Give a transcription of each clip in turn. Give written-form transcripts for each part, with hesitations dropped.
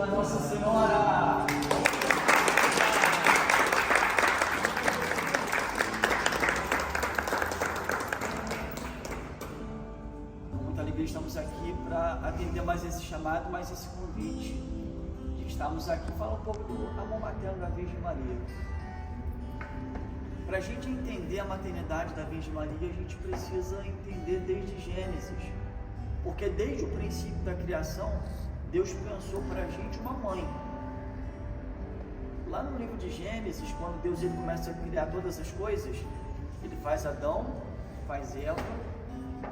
da Nossa Senhora. Com muita alegria estamos aqui para atender mais esse chamado, mais esse convite de estarmos aqui. Fala um pouco do amor materno da Virgem Maria. Para a gente entender a maternidade da Virgem Maria, a gente precisa entender desde Gênesis, porque desde o princípio da criação, Deus pensou para a gente uma mãe. Lá no livro de Gênesis, quando Deus começa a criar todas as coisas, ele faz Adão, faz Eva,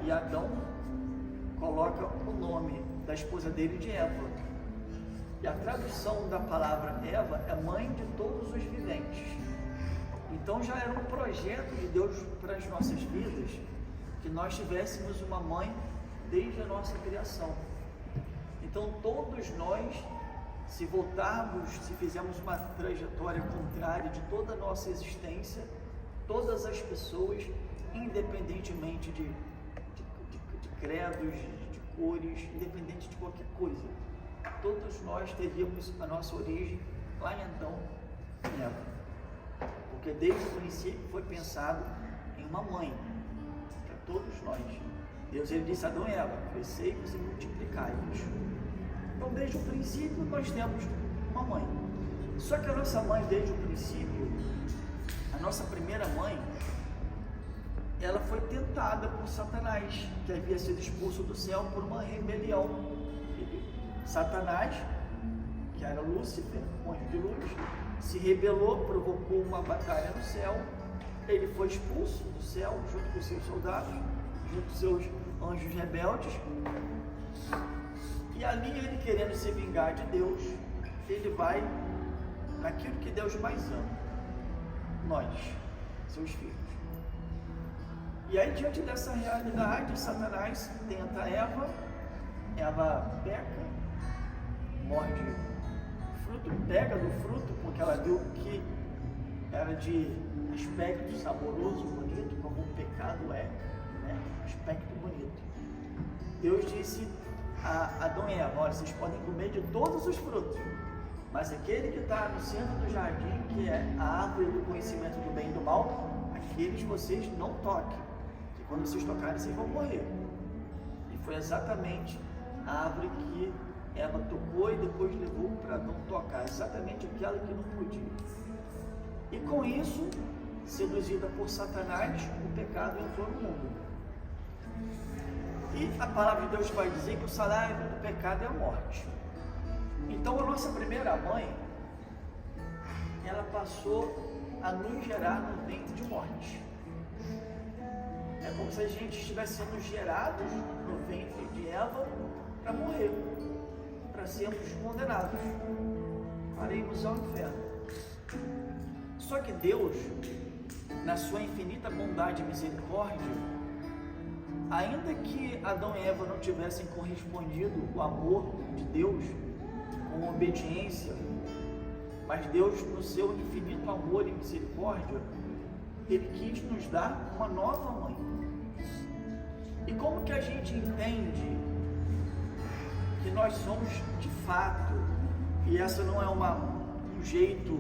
e Adão coloca o nome da esposa dele de Eva. E a tradução da palavra Eva é mãe de todos os viventes. Então já era um projeto de Deus para as nossas vidas, que nós tivéssemos uma mãe desde a nossa criação. Então todos nós, se voltarmos, se fizermos uma trajetória contrária de toda a nossa existência, todas as pessoas, independentemente de credos, de cores, independente de qualquer coisa, todos nós teríamos a nossa origem lá em Adão e Eva. Porque desde o princípio foi pensado em uma mãe para todos nós. Deus disse a Adão e Eva: crescei-vos e multiplicai-vos. Então desde o princípio nós temos uma mãe. Só que a nossa mãe, desde o princípio, a nossa primeira mãe, ela foi tentada por Satanás, que havia sido expulso do céu por uma rebelião. Satanás, que era Lúcifer, anjo de luz, se rebelou, provocou uma batalha no céu. Ele foi expulso do céu junto com seus soldados, junto com seus anjos rebeldes. E ali ele, querendo se vingar de Deus, ele vai naquilo que Deus mais ama: nós, seus filhos. E aí, diante dessa realidade, Satanás tenta Eva. Eva peca, morde fruto, pega do fruto, porque ela viu que era de aspecto saboroso, bonito, como o pecado é, né? Aspecto bonito. Deus disse a Adão e Eva: olha, vocês podem comer de todos os frutos, mas aquele que está no centro do jardim, que é a árvore do conhecimento do bem e do mal, aqueles vocês não toquem, que quando vocês tocarem, vocês vão morrer. E foi exatamente a árvore que Eva tocou e depois levou para não tocar, exatamente aquela que não podia. E com isso, seduzida por Satanás, o pecado entrou no mundo. E a palavra de Deus vai dizer que o salário do pecado é a morte. Então a nossa primeira mãe, ela passou a nos gerar no ventre de morte. É como se a gente estivesse sendo gerados no ventre de Eva para morrer, para sermos condenados, para irmos ao inferno. Só que Deus, na sua infinita bondade e misericórdia, ainda que Adão e Eva não tivessem correspondido o amor de Deus com obediência, mas Deus, no seu infinito amor e misericórdia, Ele quis nos dar uma nova mãe. E como que a gente entende que nós somos de fato, e essa não é um jeito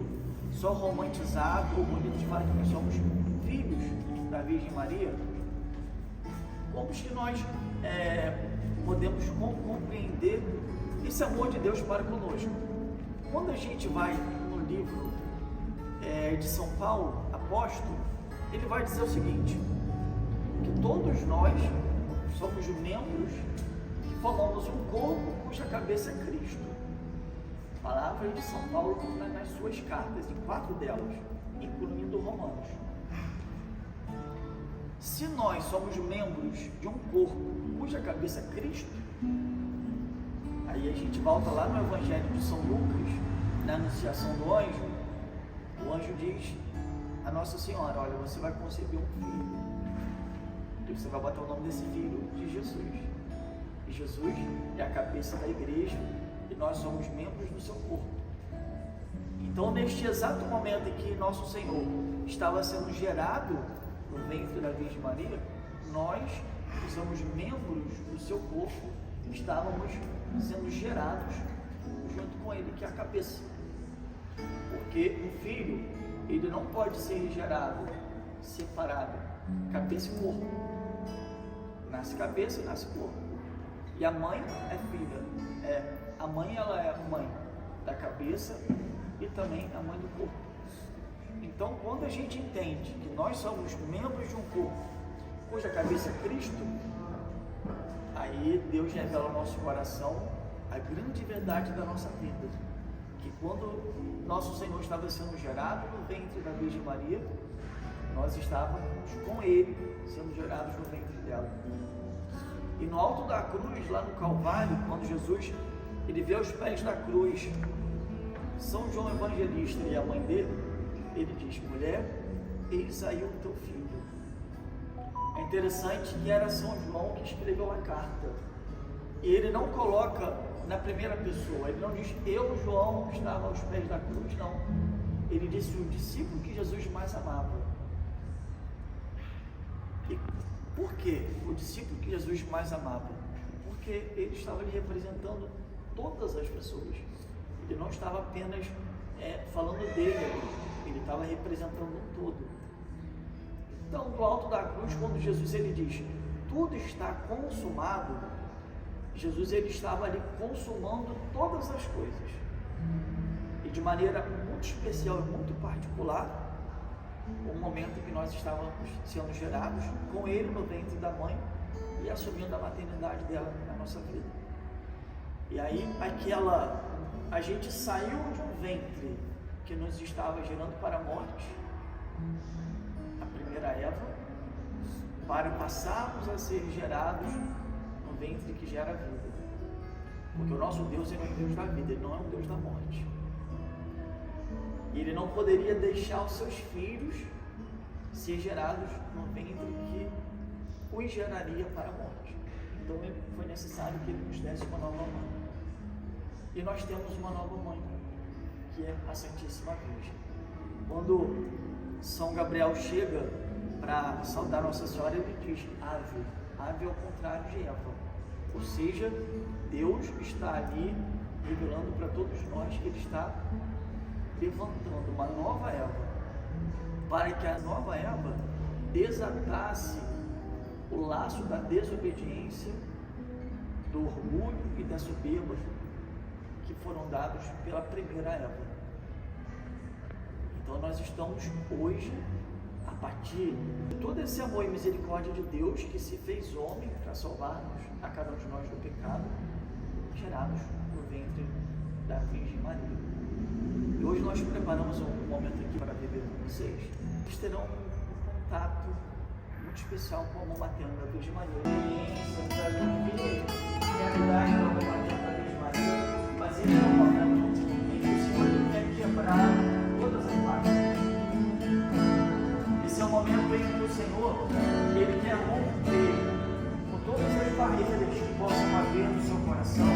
só romantizado ou bonito de falar que nós somos filhos da Virgem Maria? Como que nós podemos compreender esse amor de Deus para conosco? Quando a gente vai no livro de São Paulo, apóstolo, ele vai dizer o seguinte: que todos nós somos membros que formamos um corpo cuja cabeça é Cristo. Palavras de São Paulo nas suas cartas, em 4 delas, incluindo Romanos. Se nós somos membros de um corpo cuja cabeça é Cristo, aí a gente volta lá no Evangelho de São Lucas, na anunciação do anjo. O anjo diz a Nossa Senhora: olha, você vai conceber um filho, e você vai botar o nome desse filho de Jesus. E Jesus é a cabeça da igreja, e nós somos membros do seu corpo. Então, neste exato momento em que nosso Senhor estava sendo gerado no ventre da Virgem Maria, nós, que somos membros do seu corpo, estávamos sendo gerados junto com ele, que é a cabeça. Porque um filho, ele não pode ser gerado separado, cabeça e corpo. Nasce cabeça e nasce corpo. E a mãe é filha. A mãe, ela é mãe da cabeça e também a mãe do corpo. Então, quando a gente entende que nós somos membros de um corpo, cuja cabeça é Cristo, aí Deus revela ao nosso coração a grande verdade da nossa vida. Que quando nosso Senhor estava sendo gerado no ventre da Virgem Maria, nós estávamos com Ele, sendo gerados no ventre dela. E no alto da cruz, lá no Calvário, quando Jesus ele vê aos pés da cruz São João Evangelista e a mãe dele, ele diz: mulher, eis aí o teu filho. É interessante que era São João que escreveu a carta. E ele não coloca na primeira pessoa, ele não diz eu, João, estava aos pés da cruz, não. Ele disse o discípulo que Jesus mais amava. E por que o discípulo que Jesus mais amava? Porque ele estava ali representando todas as pessoas. Ele não estava apenas falando dele ali, ele estava representando um todo. Então, do alto da cruz, quando Jesus ele diz, tudo está consumado, Jesus ele estava ali consumando todas as coisas. E de maneira muito especial e muito particular, o momento em que nós estávamos sendo gerados, com ele no ventre da mãe e assumindo a maternidade dela na nossa vida. E aí a gente saiu de um ventre que nos estava gerando para a morte, a primeira Eva, para passarmos a ser gerados no ventre que gera vida. Porque o nosso Deus é um Deus da vida, Ele não é um Deus da morte. E Ele não poderia deixar os seus filhos ser gerados no ventre que os geraria para a morte. Então foi necessário que Ele nos desse uma nova mãe. E nós temos uma nova mãe, que é a Santíssima Virgem. Quando São Gabriel chega para saudar Nossa Senhora, ele diz ave. Ave é o contrário de Eva. Ou seja, Deus está ali revelando para todos nós que Ele está levantando uma nova Eva, para que a nova Eva desatasse o laço da desobediência, do orgulho e da soberba que foram dados pela primeira Eva. Então nós estamos hoje, a partir de todo esse amor e misericórdia de Deus que se fez homem para salvar-nos, a cada um de nós do pecado, gerados no ventre da Virgem Maria. E hoje nós preparamos um momento aqui para viver com vocês. Vocês terão um contato muito especial com o amor materno da Virgem Maria. Para viver a realidade do amor materno da Virgem Maria, mas ele é um momento em que o Senhor quer quebrar todas as barreiras. Esse é o momento em que o Senhor ele quer romper com todas as barreiras que possam haver no seu coração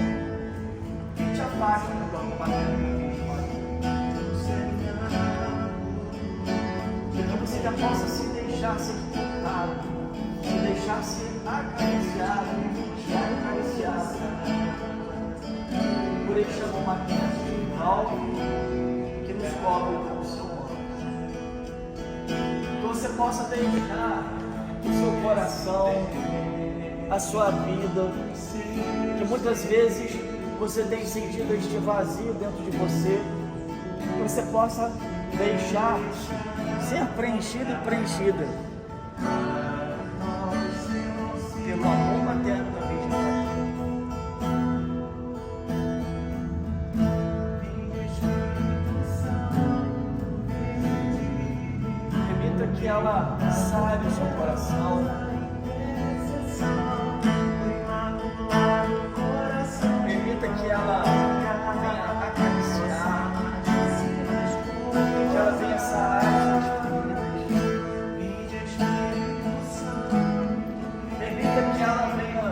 que te afastam do amor materno da Virgem Maria. Que você já possa se deixar ser tocado, se deixar ser acariciado e acariciado por este amor materno que nos cobre com o seu amor. Que você possa deixar o seu coração, a sua vida, que muitas vezes você tem sentido este vazio dentro de você, que você possa deixar ser preenchido e preenchida pelo amor materno da Virgem Maria. Permita que ela sare o seu coração. Permita que ela venha acariciar, que ela venha sarar as suas feridas. Permita que ela venha,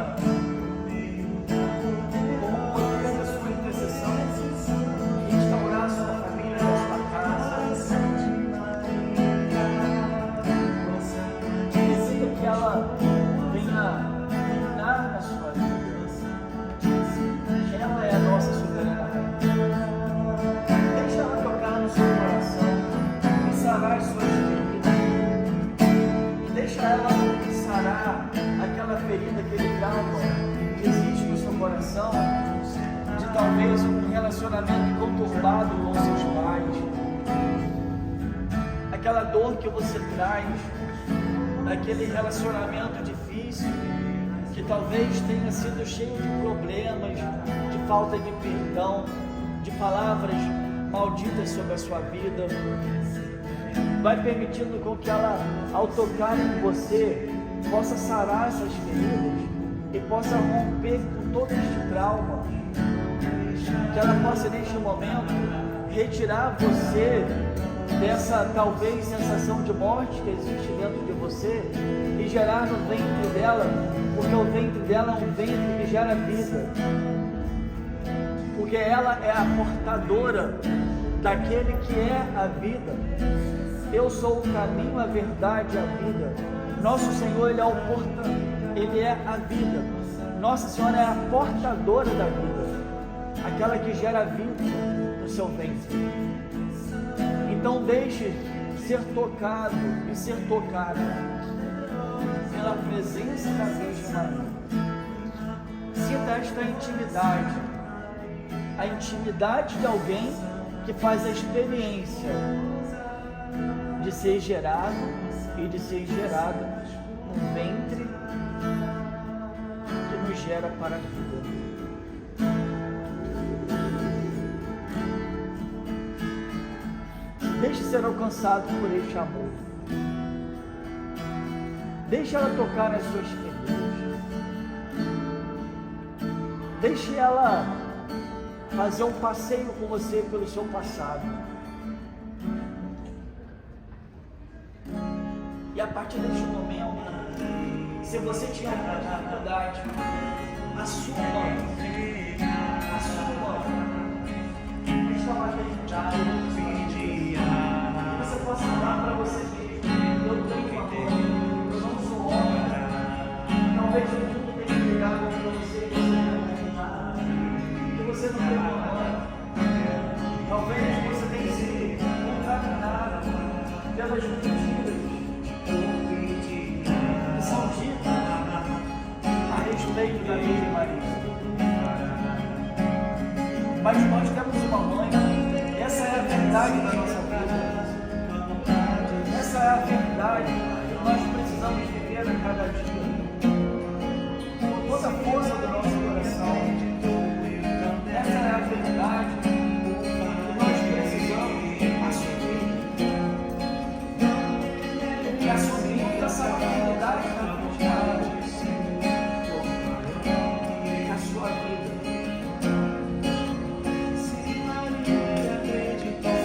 como o poder da sua intercessão, restaurar a sua família, a sua casa. Deixa ela sarar aquela ferida, aquele trauma que existe no seu coração, de talvez um relacionamento conturbado com seus pais, aquela dor que você traz, daquele relacionamento difícil, que talvez tenha sido cheio de problemas, de falta de perdão, de palavras malditas sobre a sua vida. Vai permitindo com que ela, ao tocar em você, possa sarar essas feridas e possa romper com todo este trauma. Que ela possa, neste momento, retirar você dessa, talvez, sensação de morte que existe dentro de você e gerar no ventre dela, porque o ventre dela é um ventre que gera vida. Porque ela é a portadora daquele que é a vida. Eu sou o caminho, a verdade e a vida. Nosso Senhor, Ele é a vida. Nossa Senhora é a portadora da vida, aquela que gera vida no seu ventre. Então deixe ser tocado e ser tocada pela presença da Virgem Maria. Sinta esta intimidade, a intimidade de alguém que faz a experiência de ser gerado e de ser gerado num ventre que nos gera para a vida. Deixe ser alcançado por este amor. Deixe ela tocar nas suas feridas. Deixe ela fazer um passeio com você pelo seu passado. E a partir deste momento, se você tiver uma dificuldade, assuma esta maternidade, que você possa falar para você mesmo: eu tenho uma dor, eu não sou homem. Talvez o mundo tenha ligado para você que você não tem nada, que você não tem nada. Talvez você tenha sido contaminado pelas mentiras que são ditas a respeito da Virgem Maria. Mas nós temos uma mãe, essa é a verdade da nossa vida, essa é a verdade que nós precisamos viver a cada dia, com toda a força do nosso coração. Essa é a verdade que nós precisamos assumir, e assumir essa realidade da verdade, que a sua vida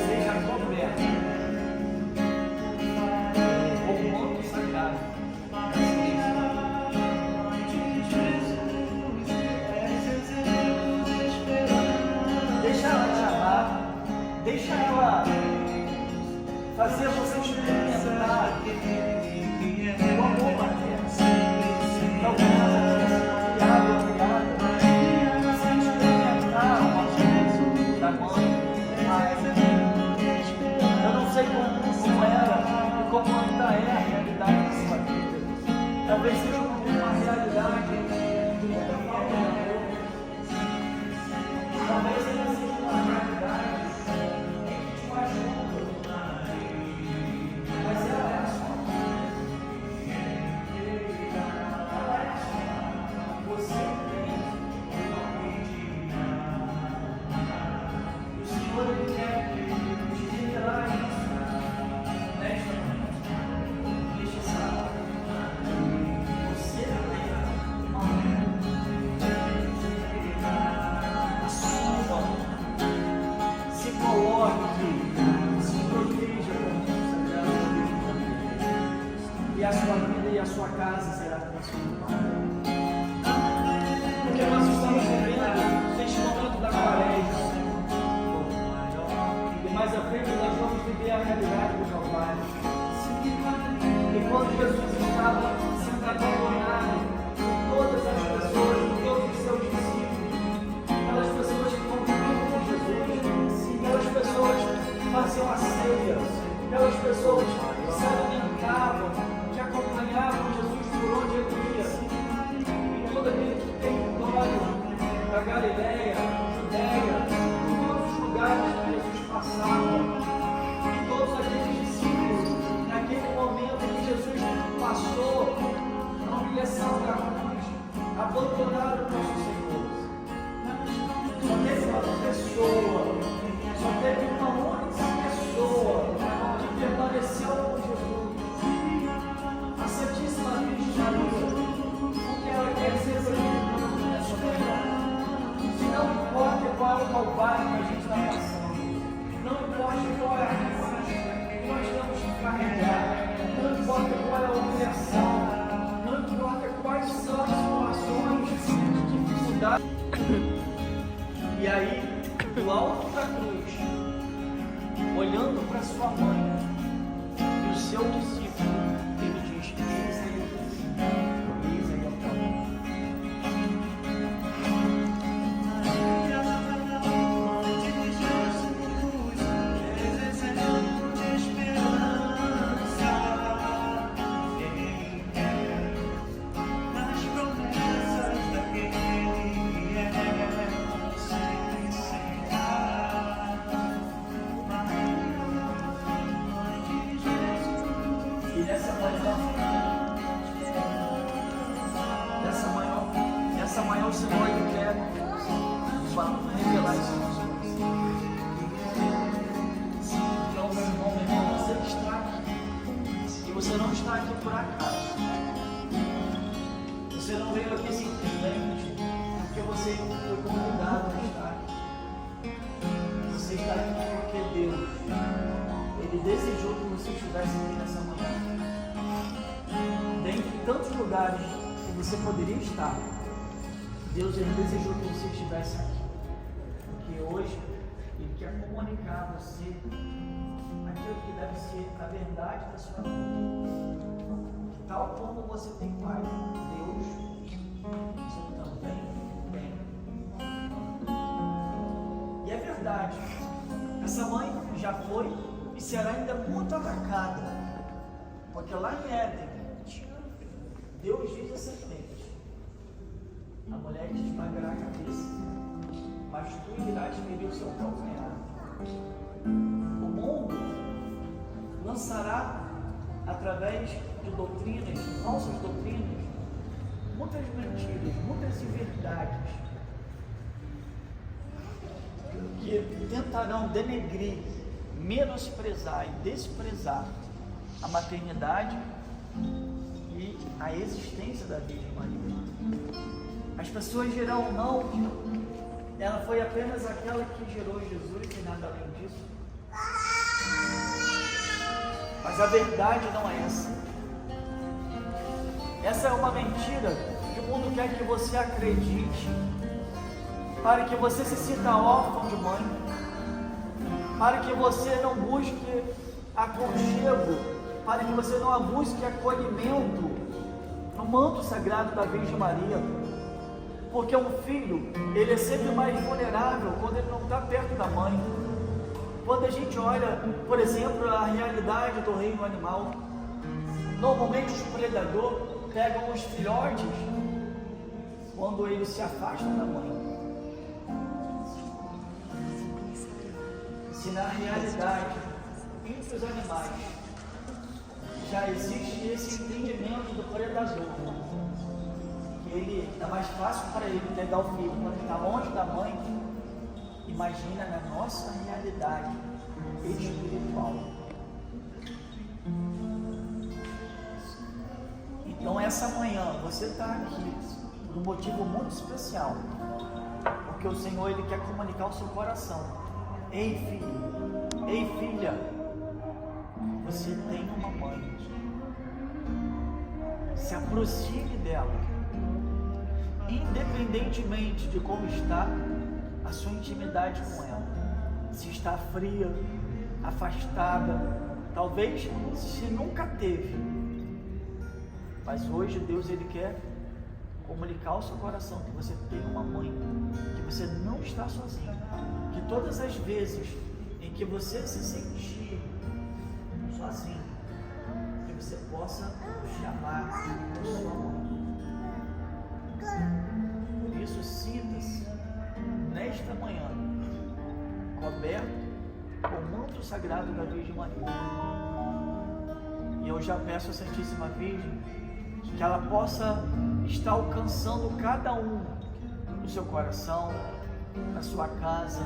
seja coberta com o manto sagrado. Deixa ela te amar, deixa ela fazer você experimentar o amor materno. Talvez ela tenha sido criada, sem experimentar o amor da mãe, do pai. Eu não sei como era e como ainda é a realidade da sua vida. Talvez seja uma realidade de muita falta de amor. Talvez seja uma realidade que te machuca. Mas ela é a sua mãe. Ela é a sua mãe. Você tem o Senhor, Ele quer te revelar isso nesta manhã. Deixa essa você tem uma mãe. Assuma, se coloque, se proteja com o sagrado da Virgem Maria. E a sua vida e a sua casa será transformada. Porque nós estamos vivendo neste momento da quaresma. E mais à frente nós vamos viver a realidade do Calvário. E quando Jesus estava sendo abandonado por todas as pessoas, por todos os seus discípulos, aquelas pessoas que conviviam com Jesus, aquelas pessoas que faziam a ceia, aquelas pessoas que se alimentavam, que acompanhavam o Senhor Ele quer revelar isso para nós. Então, meu irmão, minha irmã, você está aqui. E você não está aqui por acaso. Você não veio aqui simplesmente porque você foi convidado a estar aqui. Você está aqui porque Deus, Ele desejou que você estivesse aqui nessa manhã. Dentre tantos lugares que você poderia estar, Deus, Ele desejou que você estivesse aqui. Porque hoje Ele quer comunicar a você aquilo que deve ser a verdade da sua vida. Tal como você tem Pai, Deus, você também tem. E é verdade, essa mãe já foi e será ainda muito atacada, porque lá em Éden, Deus diz a serpente: a mulher te esmagará a cabeça, mas tu irás ferir o seu calcanhar. O mundo lançará através de doutrinas, de falsas doutrinas, muitas mentiras, muitas inverdades que tentarão denegrir, menosprezar e desprezar a maternidade e a existência da Virgem Maria. As pessoas dirão: não, ela foi apenas aquela que gerou Jesus e nada além disso. Mas a verdade não é essa. Essa é uma mentira que o mundo quer que você acredite, para que você se sinta órfão de mãe, para que você não busque aconchego, para que você não busque acolhimento no manto sagrado da Virgem Maria. Porque um filho, ele é sempre mais vulnerável quando ele não está perto da mãe. Quando a gente olha, por exemplo, a realidade do reino animal, normalmente os predadores pegam os filhotes quando eles se afastam da mãe. Se na realidade, entre os animais, já existe esse entendimento do predador, que ele é mais fácil para ele pegar o filho quando ele está longe da mãe. Imagina na nossa realidade espiritual. Então essa manhã você está aqui por um motivo muito especial, porque o Senhor Ele quer comunicar o seu coração. Ei filho, ei filha, você tem uma mãe. Se aproxime dela, independentemente de como está a sua intimidade com ela. Se está fria, afastada, talvez se nunca teve, mas hoje Deus Ele quer comunicar ao seu coração que você tem uma mãe, que você não está sozinho, que todas as vezes em que você se sentir sozinho, que você possa chamar a sua mãe. Por isso, sinta-se nesta manhã coberto com o manto sagrado da Virgem Maria. E eu já peço à Santíssima Virgem que ela possa estar alcançando cada um no seu coração, na sua casa,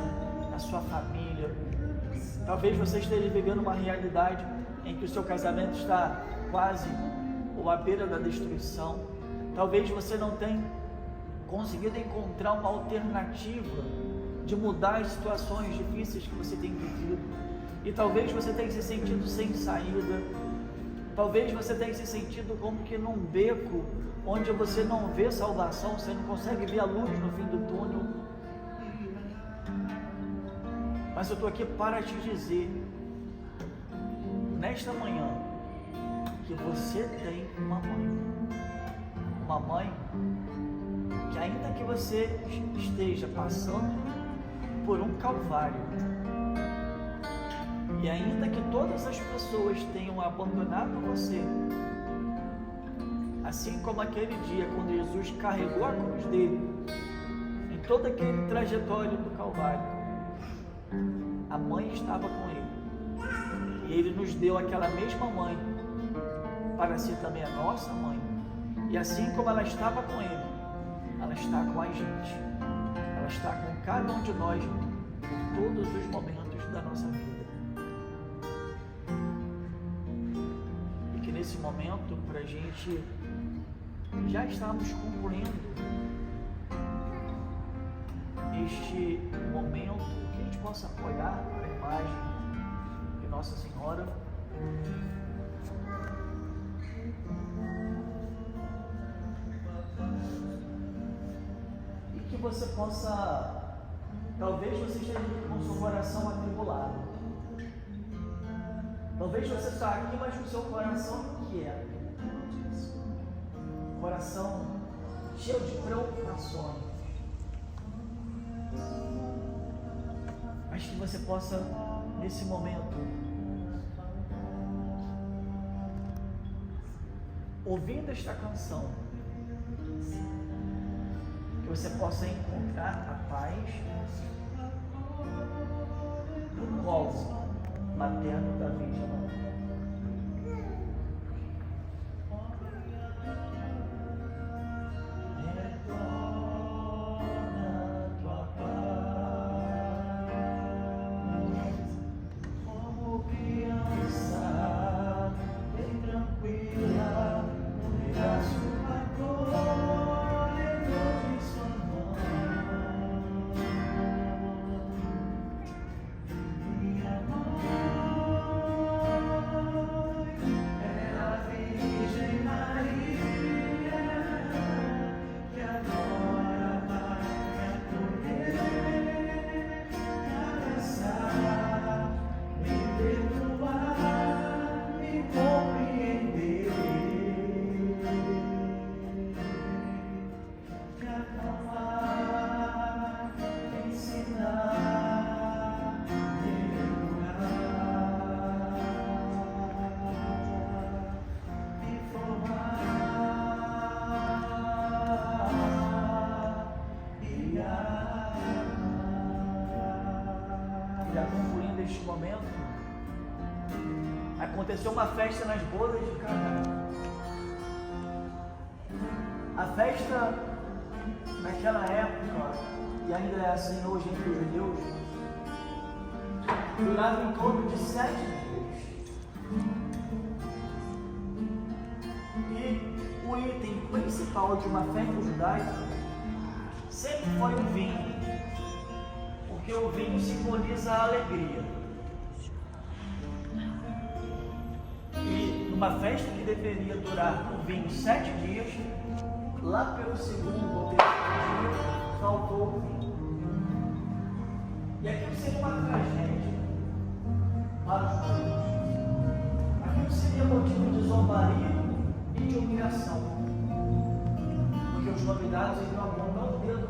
na sua família. Talvez você esteja vivendo uma realidade em que o seu casamento está quase ou à beira da destruição. Talvez você não tenha conseguido encontrar uma alternativa de mudar as situações difíceis que você tem vivido. E talvez você tenha se sentido sem saída. Talvez você tenha se sentido como que num beco onde você não vê salvação, você não consegue ver a luz no fim do túnel. Mas eu estou aqui para te dizer, nesta manhã, que você tem uma mãe. Uma mãe que, ainda que você esteja passando por um calvário, e ainda que todas as pessoas tenham abandonado você, assim como aquele dia quando Jesus carregou a cruz dele, em todo aquele trajetório do Calvário, a mãe estava com ele, e ele nos deu aquela mesma mãe para ser também a nossa mãe. E assim como ela estava com ele, ela está com a gente, ela está com cada um de nós por todos os momentos da nossa vida. E que nesse momento, para a gente já estarmos concluindo este momento, que a gente possa apoiar a imagem de Nossa Senhora. E que você possa, talvez você esteja com o seu coração atribulado. Talvez você está aqui, mas o seu coração inquieto. Coração cheio de preocupações. Mas que você possa, nesse momento, ouvindo esta canção, que você possa encontrar a paz no colo materno da Virgem Maria. Aconteceu uma festa nas bodas de Caná. A festa, naquela época, e ainda é assim hoje entre os judeus, durava em torno de 7 dias. E o item principal de uma festa judaica sempre foi o vinho, porque o vinho simboliza a alegria. Uma festa que deveria durar no vinho 7 dias, lá pelo segundo ou terceiro dia, faltou o vinho. E aquilo seria uma tragédia para os judeus. Aquilo seria motivo de zombaria e de humilhação. Porque os convidados iriam apontar o dedo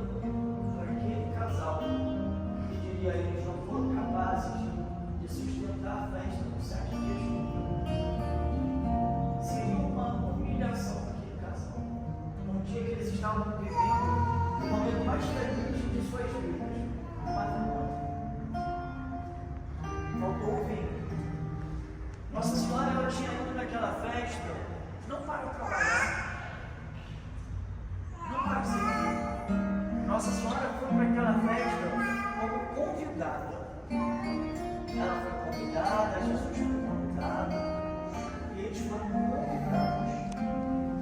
para aquele casal e diria a eles: não foram capazes de sustentar a festa por 7 dias. Seria uma humilhação para aquele casal. Um dia que eles estavam vivendo o momento mais feliz de suas vidas, matrimônio. Faltou o vinho. Nossa Senhora, ela tinha ido naquela festa não para trabalhar, não para servir. Nossa Senhora foi para aquela festa como convidada. Ela foi convidada, Jesus foi convidado. E eles foram convidados.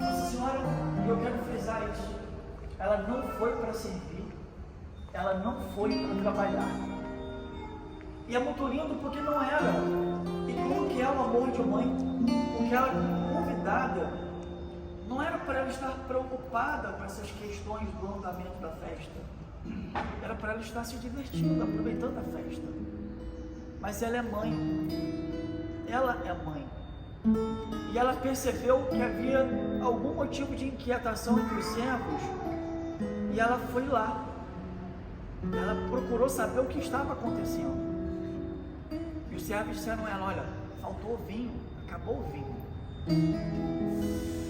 Nossa Senhora, e eu quero frisar isso, ela não foi para servir, ela não foi para trabalhar. E é muito lindo porque não era. E como que é o amor de mãe? Porque ela, convidada, não era para ela estar preocupada com essas questões do andamento da festa. Era para ela estar se divertindo, aproveitando a festa. Mas ela é mãe. Ela é mãe. E ela percebeu que havia algum motivo de inquietação entre os servos, e ela foi lá. Ela procurou saber o que estava acontecendo. E os servos disseram a ela: olha, faltou o vinho, acabou o vinho.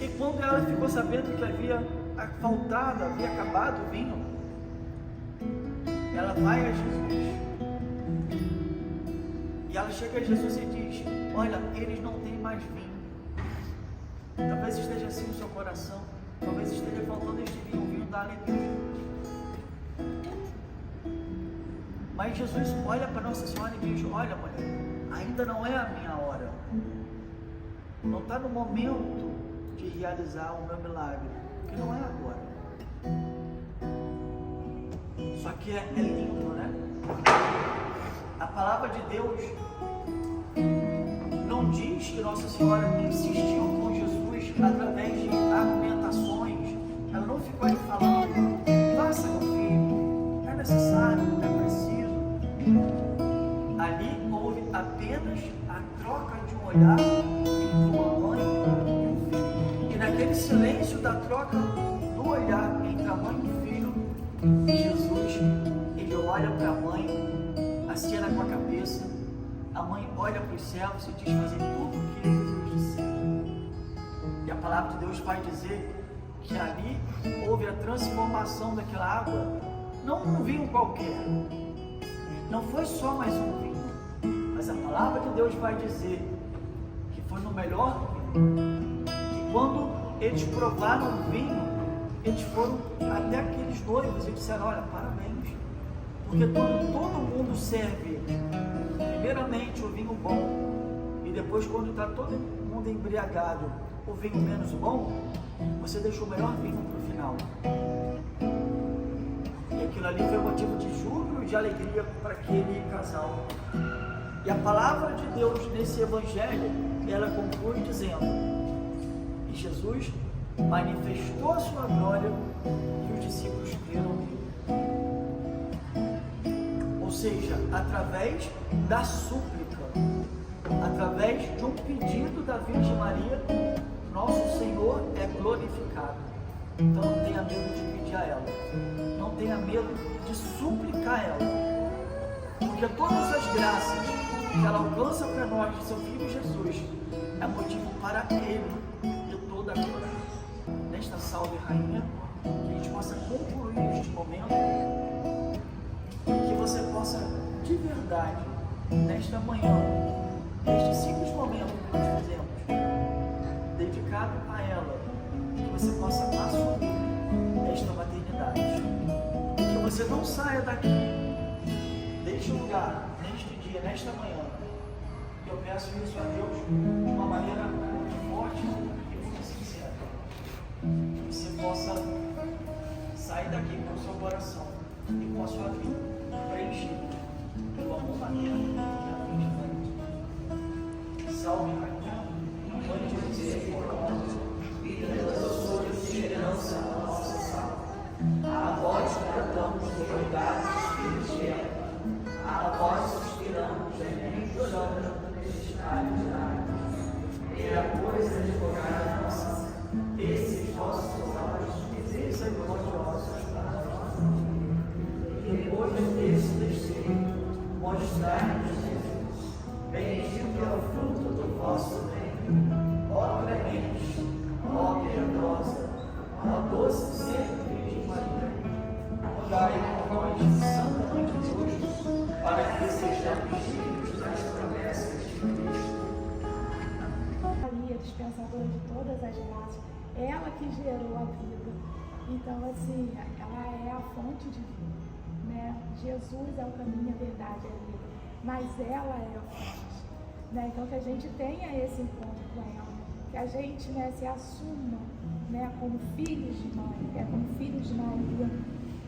E quando ela ficou sabendo que havia faltado, havia acabado o vinho, ela vai a Jesus. E ela chega a Jesus e diz: olha, eles não têm mais vinho. Talvez esteja assim no seu coração, talvez esteja faltando este vinho, o vinho da alegria. Mas Jesus olha para Nossa Senhora e diz: olha, mulher, ainda não é a minha hora. Não está no momento de realizar o meu milagre, porque não é agora. Só que é lindo, né? A palavra de Deus não diz que Nossa Senhora insistiu com Jesus através de argumentações. Ela não ficou ali falando: faça, meu filho, é necessário, é preciso. Ali houve apenas a troca de um olhar entre uma mãe e um filho. E naquele silêncio da troca do olhar entre a mãe e o filho, Jesus, ele olha para a mãe, acena com a cabeça, a mãe olha para os céus e diz: fazer tudo o que Jesus disser. E a palavra de Deus vai dizer que ali houve a transformação daquela água, não um vinho qualquer, não foi só mais um vinho, mas a palavra de Deus vai dizer que foi no melhor vinho. E quando eles provaram o vinho, eles foram até aqueles noivos e disseram: olha, parabéns, porque quando todo mundo serve primeiramente o vinho bom, e depois quando está todo mundo embriagado, o vinho menos bom, você deixou o melhor vinho para o final. E aquilo ali foi motivo de júbilo e de alegria para aquele casal. E a palavra de Deus nesse evangelho, ela conclui dizendo: e Jesus manifestou a sua glória e os discípulos creram nele. Ou seja, através da súplica, através de um pedido da Virgem Maria, nosso Senhor é glorificado. Então não tenha medo de pedir a ela, não tenha medo de suplicar a ela, porque todas as graças que ela alcança para nós de seu Filho Jesus é motivo para Ele de toda a glória. Nesta salve, Rainha, que a gente possa concluir este momento e que você possa, de verdade, nesta manhã, neste simples momento que nós fizemos, dedicado a ela, que você possa assumir esta maternidade, e que você não saia daqui, deste lugar, neste dia, nesta manhã. Eu peço isso a Deus de uma maneira muito forte e muito sincera, que você possa sair daqui com o seu coração e com a sua vida preenchida pelo amor materno e a Virgem. Salve, Rainha, Mãe de misericórdia, vida das doçuras e esperança da nossa salva. A vós bradamos, rogai, filhos de Eva, a vós suspiramos, gememos, choramos, necessitários de água. Pela coisa advogada nossa, esses vossos olhos, misericordiosos para nós. Depois desse testemunho, mostrai-nos Jesus, bendito é o fruto do vosso ventre, ó clemente, ó piedosa, ó doce sempre Virgem Maria. Rogai por nós, Santa Mãe de Deus, para que sejamos dignos das promessas de Cristo. Maria, dispensadora de todas as graças, ela que gerou a vida. Então, assim, ela é a fonte de vida, né? Jesus é o caminho, a verdade e a vida, mas ela é a fonte, né? Então, que a gente tenha esse encontro com ela, que a gente, né, se assuma, né, como filhos de Maria, como filhos de Maria,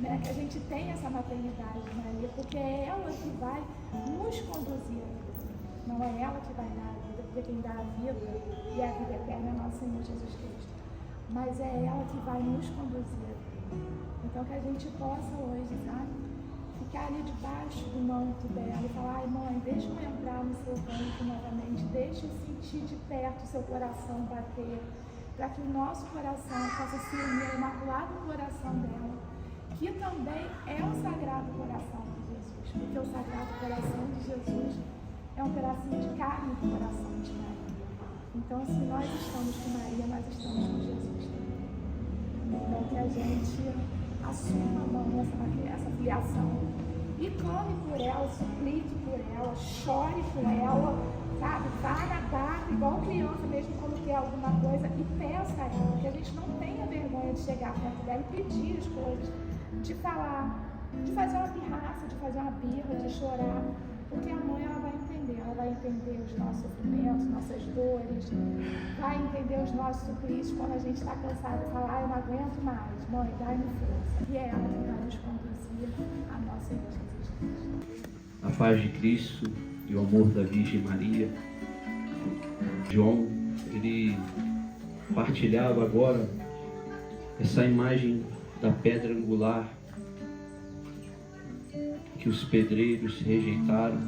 né? Que a gente tenha essa maternidade de Maria, porque é ela que vai nos conduzir à vida, não é ela que vai dar a vida, porque quem dá a vida e a vida eterna é nosso Senhor Jesus Cristo. Mas é ela que vai nos conduzir à vida. Então que a gente possa hoje, sabe, ficar ali debaixo do manto dela e falar: ai mãe, deixa eu entrar no seu ventre novamente, deixa eu sentir de perto o seu coração bater, para que o nosso coração possa se unir ao imaculado coração dela, que também é o Sagrado Coração de Jesus, porque o Sagrado Coração de Jesus é um pedacinho de carne do coração de Maria. Então, se nós estamos com Maria, nós estamos com Jesus. Então, que a gente assuma a mão essa filiação e clame por ela, suplique por ela, chore por ela, sabe? Vá na barra, igual criança mesmo, quando quer alguma coisa, e peça a ela, que a gente não tenha vergonha de chegar perto dela e pedir as coisas, de falar, de fazer uma pirraça, de fazer uma birra, de chorar, porque a mãe ela vai entender os nossos sofrimentos, nossas dores, vai entender os nossos suplícios quando a gente está cansado e fala, eu não aguento mais, mãe, dá-me força. E é ela que vai nos conduzir à nossa existência. A paz de Cristo e o amor da Virgem Maria. João, ele partilhava agora essa imagem da pedra angular que os pedreiros rejeitaram,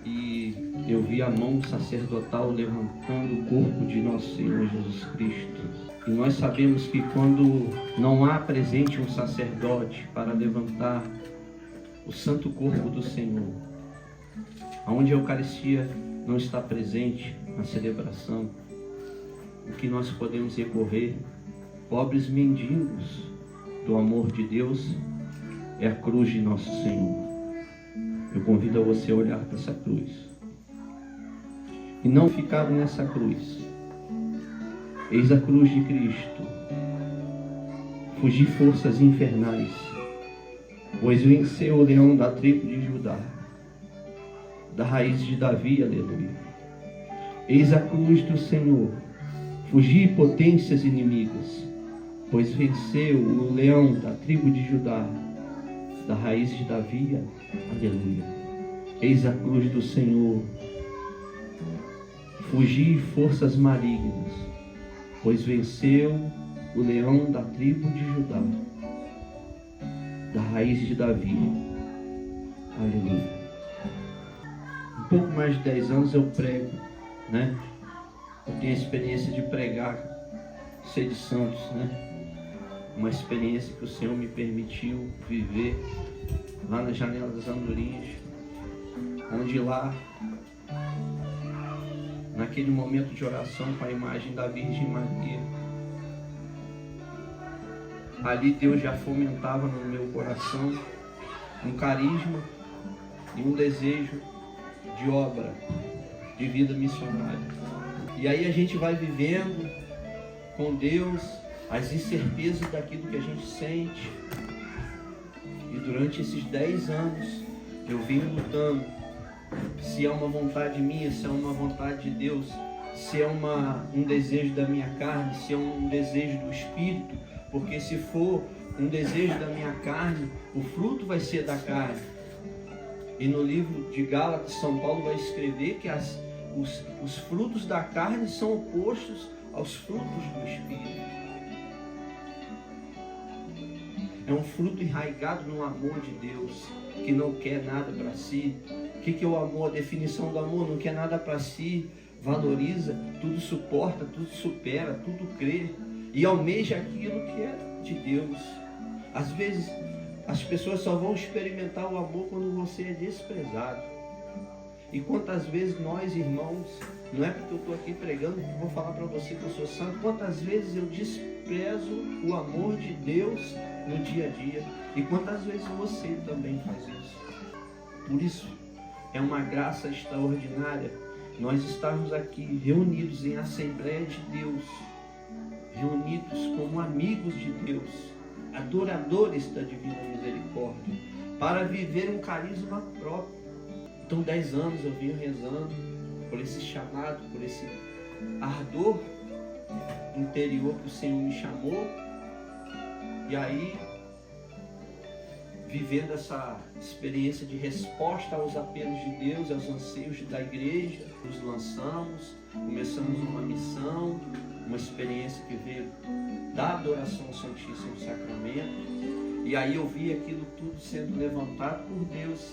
e eu vi a mão sacerdotal levantando o corpo de nosso Senhor Jesus Cristo. E nós sabemos que quando não há presente um sacerdote para levantar o santo corpo do Senhor, onde a Eucaristia não está presente na celebração, o que nós podemos recorrer, pobres mendigos do amor de Deus, é a cruz de nosso Senhor. Eu convido a você a olhar para essa cruz e não ficar nessa cruz. Eis a cruz de Cristo. Fugir forças infernais, pois venceu o leão da tribo de Judá, da raiz de Davi, aleluia. Eis a cruz do Senhor. Fugir potências inimigas, pois venceu o leão da tribo de Judá, da raiz de Davi, aleluia. Eis a cruz do Senhor. Fugir forças malignas, pois venceu o leão da tribo de Judá, da raiz de Davi, aleluia. Um pouco mais de 10 anos eu prego, né? Eu tenho a experiência de pregar, ser de Santos, né? Uma experiência que o Senhor me permitiu viver lá na Janela das Andorinhas, onde lá, naquele momento de oração com a imagem da Virgem Maria, ali Deus já fomentava no meu coração um carisma e um desejo de obra, de vida missionária. E aí a gente vai vivendo com Deus as incertezas daquilo que a gente sente. E durante esses 10 anos eu vim lutando, se é uma vontade minha, se é uma vontade de Deus, se é um desejo da minha carne, se é um desejo do Espírito, porque se for um desejo da minha carne, o fruto vai ser da carne. E no livro de Gálatas, São Paulo vai escrever que os frutos da carne são opostos aos frutos do Espírito. É um fruto enraizado no amor de Deus, que não quer nada para si. O que é o amor? A definição do amor: não quer nada para si, valoriza, tudo suporta, tudo supera, tudo crê e almeja aquilo que é de Deus. Às vezes as pessoas só vão experimentar o amor quando você é desprezado. E quantas vezes nós, irmãos, não é porque eu estou aqui pregando que eu vou falar para você que eu sou santo, quantas vezes eu desprezo o amor de Deus no dia a dia, e quantas vezes você também faz isso. Por isso é uma graça extraordinária nós estarmos aqui reunidos em Assembleia de Deus, reunidos como amigos de Deus, adoradores da Divina Misericórdia, para viver um carisma próprio. Então 10 anos eu venho rezando por esse chamado, por esse ardor interior que o Senhor me chamou, e aí vivendo essa experiência de resposta aos apelos de Deus, aos anseios da igreja, nos lançamos, começamos uma missão, uma experiência que veio da adoração ao Santíssimo Sacramento, e aí eu vi aquilo tudo sendo levantado por Deus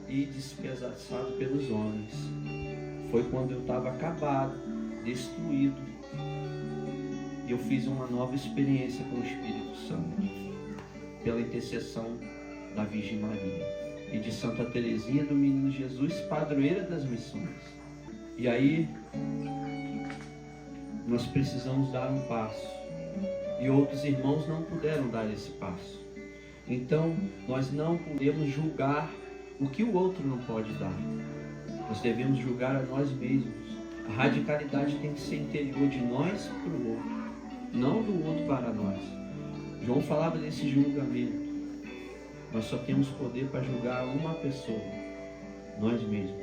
e despedaçado pelos homens. Foi quando eu estava acabado, destruído, e eu fiz uma nova experiência com o Espírito Santo, pela intercessão da Virgem Maria e de Santa Teresinha do Menino Jesus, padroeira das missões. E aí nós precisamos dar um passo, e outros irmãos não puderam dar esse passo. Então nós não podemos julgar o que o outro não pode dar. Nós devemos julgar a nós mesmos. A radicalidade tem que ser interior de nós para o outro, não do outro para nós. João falava desse julgamento. Nós só temos poder para julgar uma pessoa, nós mesmos.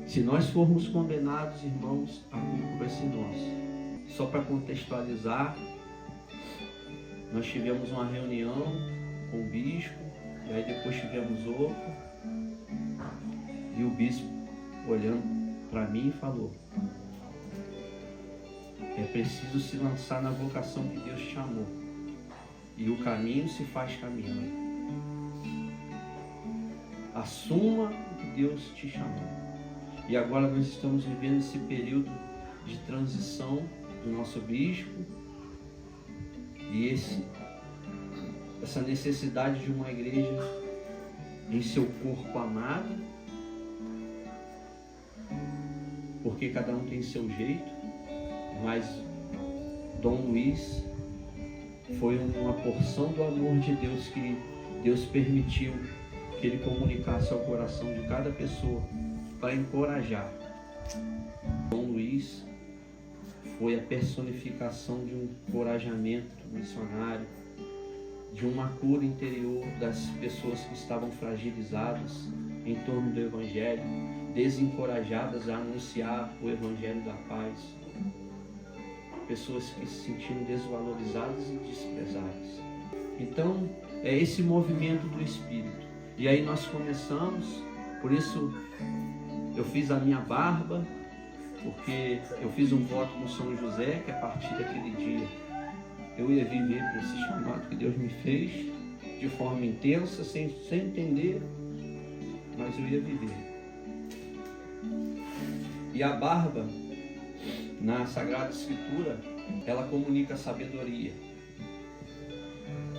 Se nós formos condenados, irmãos, a culpa vai ser nossa. Só para contextualizar, nós tivemos uma reunião com o bispo, e aí depois tivemos outra, e o bispo olhando para mim falou: é preciso se lançar na vocação que Deus te chamou, e o caminho se faz caminhando. Assuma o que Deus te chamou. E agora nós estamos vivendo esse período de transição do nosso bispo e essa necessidade de uma igreja em seu corpo amado, porque cada um tem seu jeito, mas Dom Luiz foi uma porção do amor de Deus que Deus permitiu que ele comunicasse ao coração de cada pessoa para encorajar. Dom Luiz foi a personificação de um encorajamento missionário, de uma cura interior das pessoas que estavam fragilizadas em torno do Evangelho, desencorajadas a anunciar o Evangelho da paz, pessoas que se sentiam desvalorizadas e desprezadas. Então, é esse movimento do Espírito. E aí nós começamos, por isso eu fiz a minha barba, porque eu fiz um voto no São José, que a partir daquele dia eu ia viver por esse chamado que Deus me fez, de forma intensa, sem entender, mas eu ia viver. E a barba, na Sagrada Escritura, ela comunica sabedoria.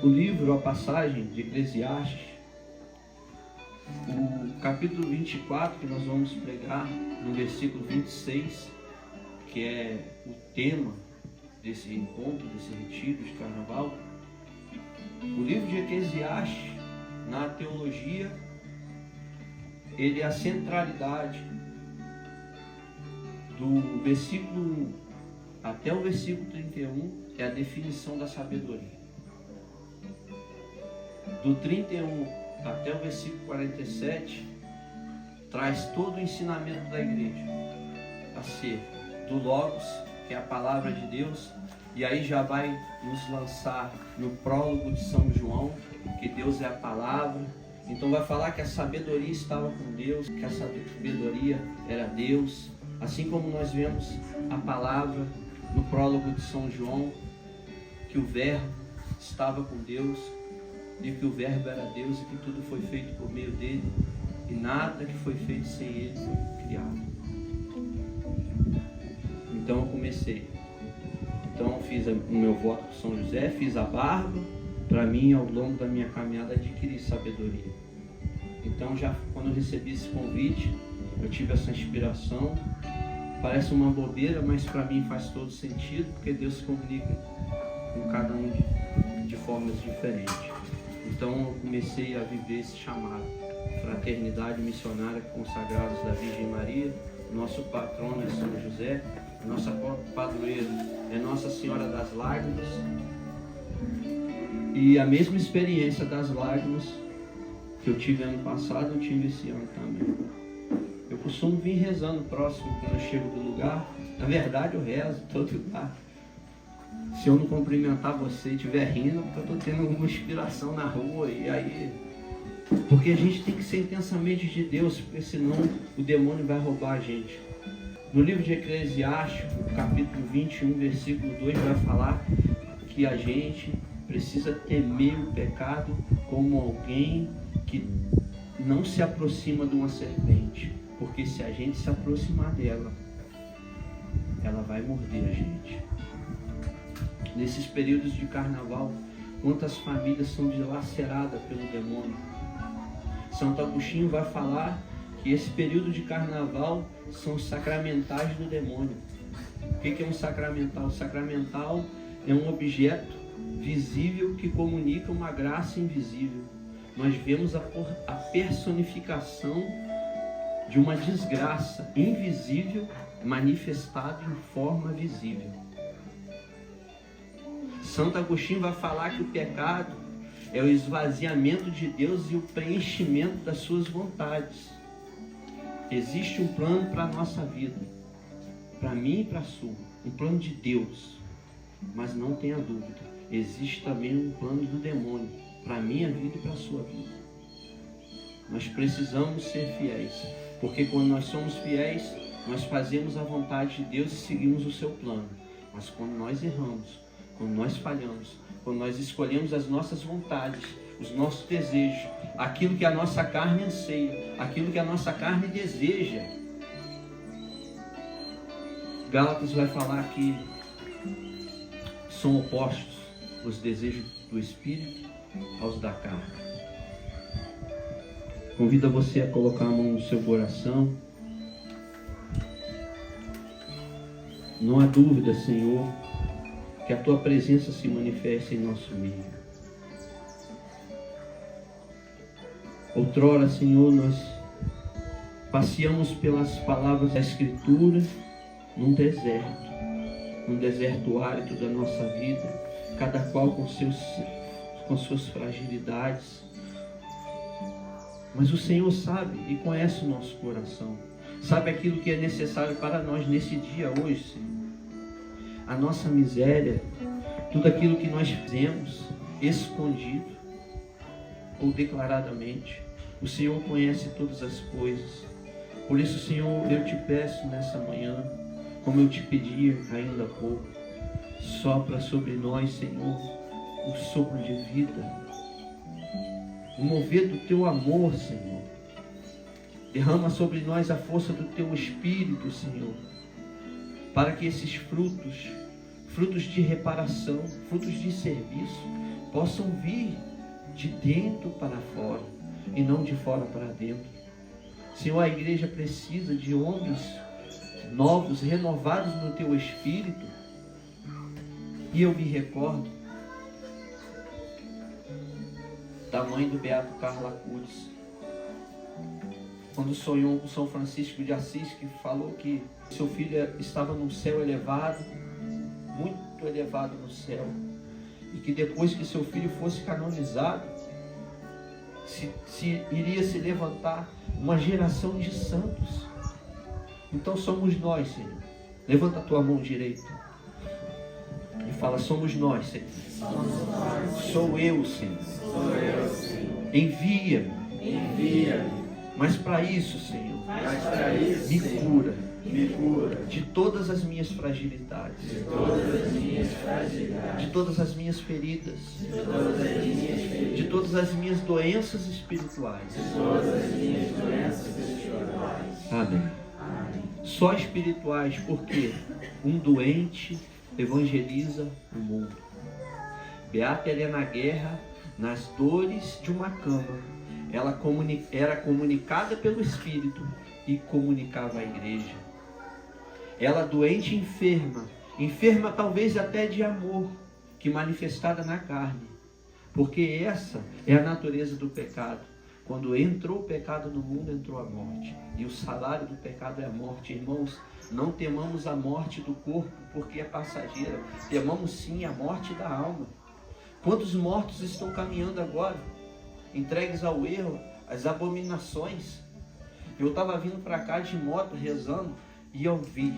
O livro, a passagem de Eclesiastes, o capítulo 24, que nós vamos pregar, no versículo 26, que é o tema desse encontro, desse retiro de carnaval. O livro de Eclesiastes, na teologia, ele é a centralidade do versículo 1 até o versículo 31, é a definição da sabedoria. Do 31 até o versículo 47, traz todo o ensinamento da igreja, a ser do Logos, que é a palavra de Deus, e aí já vai nos lançar no prólogo de São João, que Deus é a palavra. Então vai falar que a sabedoria estava com Deus, que a sabedoria era Deus, assim como nós vemos a palavra no prólogo de São João, que o Verbo estava com Deus, e que o Verbo era Deus, e que tudo foi feito por meio dele, e nada que foi feito sem ele foi criado. Então eu comecei. Então eu fiz o meu voto com São José, fiz a barba, para mim ao longo da minha caminhada adquirir sabedoria. Então já quando eu recebi esse convite, eu tive essa inspiração. Parece uma bobeira, mas para mim faz todo sentido, porque Deus se comunica com cada um de formas diferentes. Então eu comecei a viver esse chamado, fraternidade missionária consagrados da Virgem Maria. Nosso patrono é São José, nossa padroeira é Nossa Senhora das Lágrimas. E a mesma experiência das lágrimas que eu tive ano passado, eu tive esse ano também. Eu costumo vir rezando próximo quando eu chego do lugar. Na verdade eu rezo em todo lugar. Se eu não cumprimentar você e estiver rindo, porque eu estou tendo uma inspiração na rua, e aí... Porque a gente tem que ser intensamente de Deus, porque senão o demônio vai roubar a gente. No livro de Eclesiastes, capítulo 21, versículo 2, vai falar que a gente precisa temer o pecado como alguém que não se aproxima de uma serpente. Porque se a gente se aproximar dela, ela vai morder a gente. Nesses períodos de carnaval, quantas famílias são dilaceradas pelo demônio. Santo Agostinho vai falar que esse período de carnaval são os sacramentais do demônio. O que é um sacramental? O sacramental é um objeto visível que comunica uma graça invisível. Nós vemos a personificação de uma desgraça invisível manifestada em forma visível. Santo Agostinho vai falar que o pecado é o esvaziamento de Deus e o preenchimento das suas vontades. Existe um plano para a nossa vida, para mim e para a sua, um plano de Deus. Mas não tenha dúvida, existe também um plano do demônio, para a minha vida e para a sua vida. Nós precisamos ser fiéis, porque quando nós somos fiéis, nós fazemos a vontade de Deus e seguimos o seu plano. Mas quando nós erramos, quando nós falhamos, quando nós escolhemos as nossas vontades, os nossos desejos, aquilo que a nossa carne anseia, aquilo que a nossa carne deseja. Gálatas vai falar que são opostos os desejos do Espírito aos da carne. Convido você a colocar a mão no seu coração. Não há dúvida, Senhor, que a Tua presença se manifesta em nosso meio. Outrora, Senhor, nós passeamos pelas palavras da Escritura num deserto árido da nossa vida, cada qual com suas fragilidades. Mas o Senhor sabe e conhece o nosso coração, sabe aquilo que é necessário para nós nesse dia hoje, Senhor. A nossa miséria, tudo aquilo que nós fizemos, escondido ou declaradamente, o Senhor conhece todas as coisas. Por isso, Senhor, eu te peço nessa manhã, como eu te pedi ainda há pouco, sopra sobre nós, Senhor, um sopro de vida, o mover do Teu amor, Senhor. Derrama sobre nós a força do Teu Espírito, Senhor, para que esses frutos de reparação, frutos de serviço, possam vir de dentro para fora e não de fora para dentro. Senhor, a igreja precisa de homens novos, renovados no Teu Espírito. E eu me recordo da mãe do beato Carla Cures, quando sonhou com São Francisco de Assis, que falou que seu filho estava num céu elevado, muito elevado no céu, e que depois que seu filho fosse canonizado, iria se levantar uma geração de santos. Então somos nós, Senhor. Levanta a tua mão direita e fala: somos nós, Senhor. Sou eu, Senhor. Envia-me. Mas para isso, Senhor, me cura de todas as minhas fragilidades, de todas as minhas feridas, de todas as minhas doenças espirituais. Amém. Só espirituais, porque um doente evangeliza o mundo. Beata Helena Guerra, nas dores de uma cama, ela era comunicada pelo Espírito e comunicava à igreja. Ela doente e enferma talvez até de amor, que manifestada na carne, porque essa é a natureza do pecado. Quando entrou o pecado no mundo, entrou a morte, e o salário do pecado é a morte. Irmãos, não temamos a morte do corpo, porque é passageira, temamos sim a morte da alma. Quantos mortos estão caminhando agora, entregues ao erro, às abominações? Eu estava vindo para cá de moto, rezando, e eu vi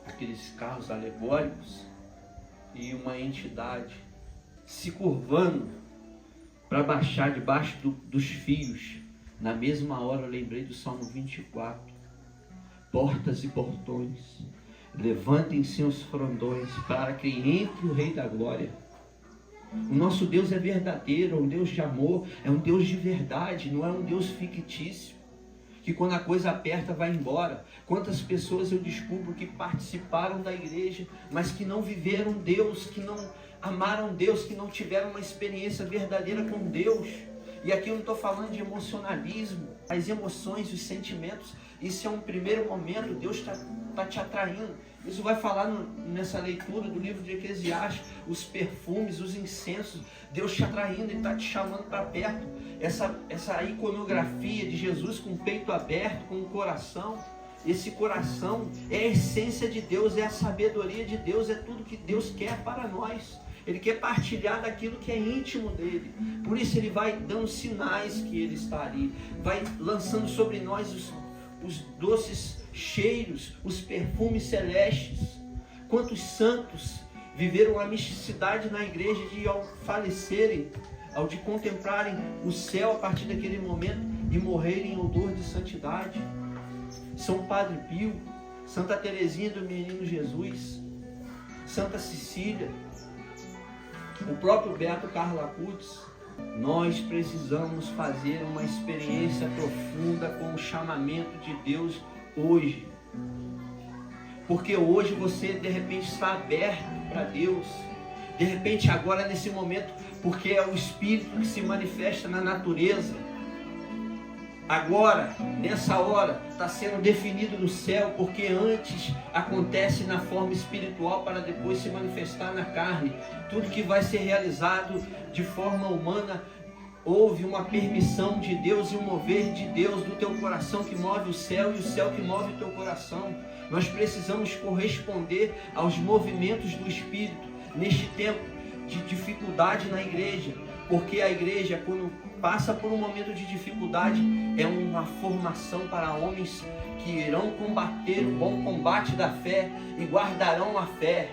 aqueles carros alegóricos e uma entidade se curvando para baixar debaixo dos fios. Na mesma hora eu lembrei do Salmo 24. Portas e portões, levantem seus frondões para que entre o Rei da Glória. O nosso Deus é verdadeiro, é um Deus de amor, é um Deus de verdade, não é um Deus fictício, que quando a coisa aperta vai embora. Quantas pessoas eu descubro que participaram da igreja, mas que não viveram Deus, que não amaram Deus, que não tiveram uma experiência verdadeira com Deus. E aqui eu não estou falando de emocionalismo, as emoções, os sentimentos, isso é um primeiro momento. Deus está te atraindo. Isso vai falar nessa leitura do livro de Eclesiastes, os perfumes, os incensos, Deus te atraindo, Ele está te chamando para perto. Essa iconografia de Jesus com o peito aberto, com o coração, Esse coração é a essência de Deus, é a sabedoria de Deus, é tudo que Deus quer para nós. Ele quer partilhar daquilo que é íntimo dele. Por isso ele vai dando sinais que ele está ali. Vai lançando sobre nós os doces cheiros, os perfumes celestes. Quantos santos viveram a misticidade na igreja de, ao falecerem, ao de contemplarem o céu a partir daquele momento e morrerem em odor de santidade. São Padre Pio, Santa Teresinha do Menino Jesus, Santa Cecília, o próprio Beato Carlo Acutis. Nós precisamos fazer uma experiência profunda com o chamamento de Deus hoje. Porque hoje você de repente está aberto para Deus. De repente agora nesse momento, porque é o Espírito que se manifesta na natureza. Agora, nessa hora, está sendo definido no céu, porque antes acontece na forma espiritual para depois se manifestar na carne. Tudo que vai ser realizado de forma humana, houve uma permissão de Deus e um mover de Deus do teu coração que move o céu e o céu que move o teu coração. Nós precisamos corresponder aos movimentos do Espírito neste tempo de dificuldade na igreja, porque a igreja, quando passa por um momento de dificuldade, é uma formação para homens que irão combater o bom combate da fé e guardarão a fé.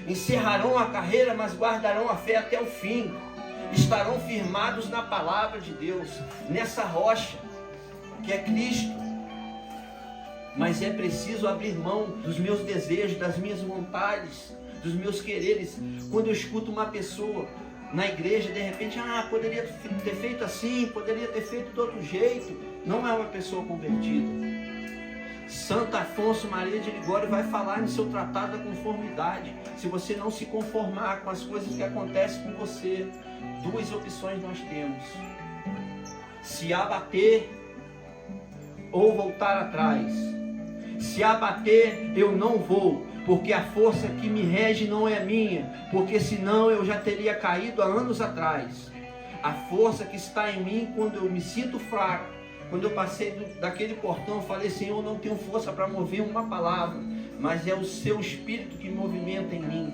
Encerrarão a carreira, mas guardarão a fé até o fim. Estarão firmados na palavra de Deus, nessa rocha que é Cristo. Mas é preciso abrir mão dos meus desejos, das minhas vontades, dos meus quereres. Quando eu escuto uma pessoa na igreja, de repente, poderia ter feito assim, poderia ter feito de outro jeito, não é uma pessoa convertida. Santo Afonso Maria de Ligório vai falar em seu tratado da conformidade. Se você não se conformar com as coisas que acontecem com você, duas opções nós temos: se abater ou voltar atrás. Se abater, eu não vou, porque a força que me rege não é minha, porque senão eu já teria caído há anos atrás. A força que está em mim quando eu me sinto fraco, quando eu passei daquele portão, eu falei: Senhor, eu não tenho força para mover uma palavra, mas é o seu Espírito que movimenta em mim.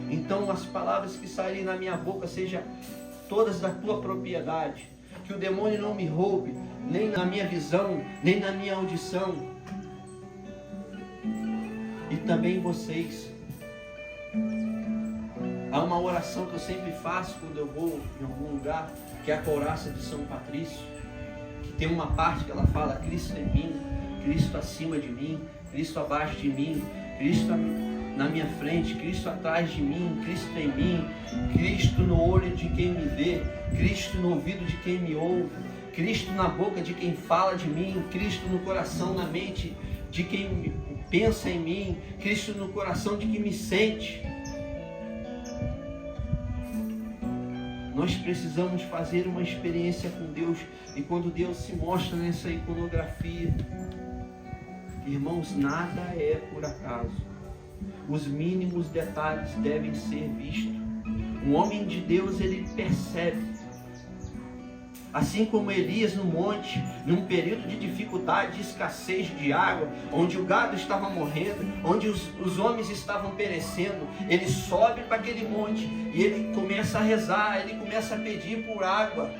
Então as palavras que saírem na minha boca sejam todas da tua propriedade, que o demônio não me roube, nem na minha visão, nem na minha audição. E também vocês. Há uma oração que eu sempre faço quando eu vou em algum lugar, que é a couraça de São Patrício, que tem uma parte que ela fala: Cristo em mim, Cristo acima de mim, Cristo abaixo de mim, Cristo na minha frente, Cristo atrás de mim, Cristo em mim, Cristo no olho de quem me vê, Cristo no ouvido de quem me ouve, Cristo na boca de quem fala de mim, Cristo no coração, na mente de quem pensa em mim, Cristo no coração de quem me sente. Nós precisamos fazer uma experiência com Deus, e quando Deus se mostra nessa iconografia, irmãos, nada é por acaso. Os mínimos detalhes devem ser vistos. Um homem de Deus, ele percebe. Assim como Elias no monte, num período de dificuldade, de escassez de água, onde o gado estava morrendo, onde os homens estavam perecendo, ele sobe para aquele monte e ele começa a rezar, ele começa a pedir por água.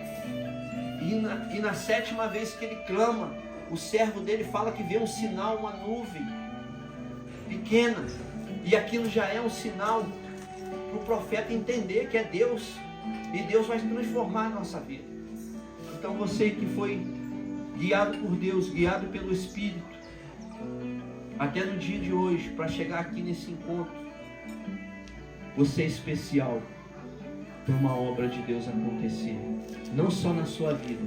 E na sétima vez que ele clama, o servo dele fala que vê um sinal, uma nuvem pequena, e aquilo já é um sinal para o profeta entender que é Deus, e Deus vai transformar a nossa vida. Então você que foi guiado por Deus, guiado pelo Espírito, até no dia de hoje, para chegar aqui nesse encontro, você é especial para uma obra de Deus acontecer, não só na sua vida,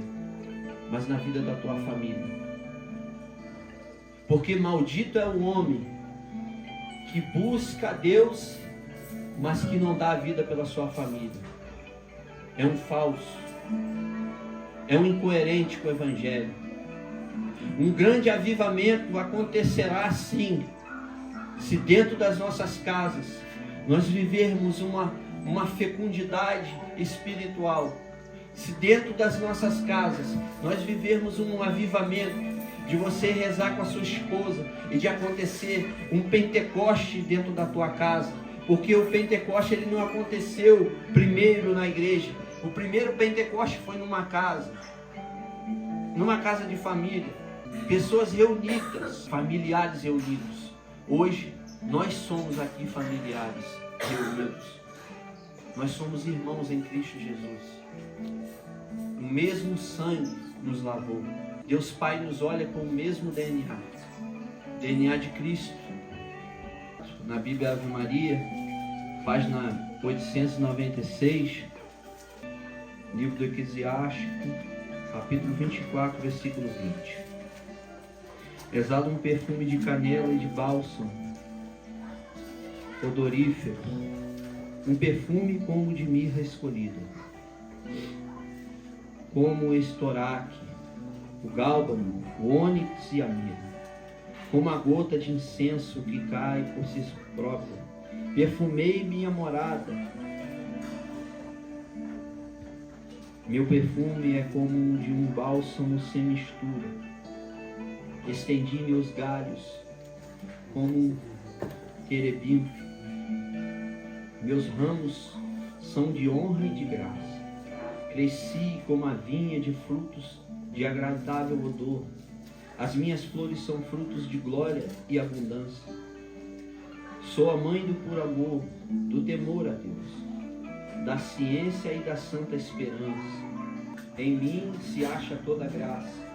mas na vida da tua família. Porque maldito é o homem que busca a Deus, mas que não dá a vida pela sua família. É um falso. É um incoerente com o Evangelho. Um grande avivamento acontecerá assim, se dentro das nossas casas nós vivermos uma fecundidade espiritual. Se dentro das nossas casas nós vivermos um avivamento, de você rezar com a sua esposa e de acontecer um Pentecoste dentro da tua casa. Porque o Pentecoste ele não aconteceu primeiro na igreja. O primeiro Pentecoste foi numa casa de família, pessoas reunidas, familiares reunidos. Hoje nós somos aqui familiares reunidos. Nós somos irmãos em Cristo Jesus. O mesmo sangue nos lavou. Deus Pai nos olha com o mesmo DNA de Cristo. Na Bíblia Ave Maria, página 896, livro do Eclesiástico, capítulo 24, versículo 20. Exala um perfume de canela e de bálsamo odorífero, um perfume como de mirra escolhida, como o estoraque, o gálbano, o ônix e a mirra, como a gota de incenso que cai por si própria. Perfumei minha morada. Meu perfume é como o de um bálsamo sem mistura. Estendi meus galhos como um querubim. Meus ramos são de honra e de graça. Cresci como a vinha de frutos de agradável odor. As minhas flores são frutos de glória e abundância. Sou a mãe do puro amor, do temor a Deus, da ciência e da santa esperança. Em mim se acha toda a graça,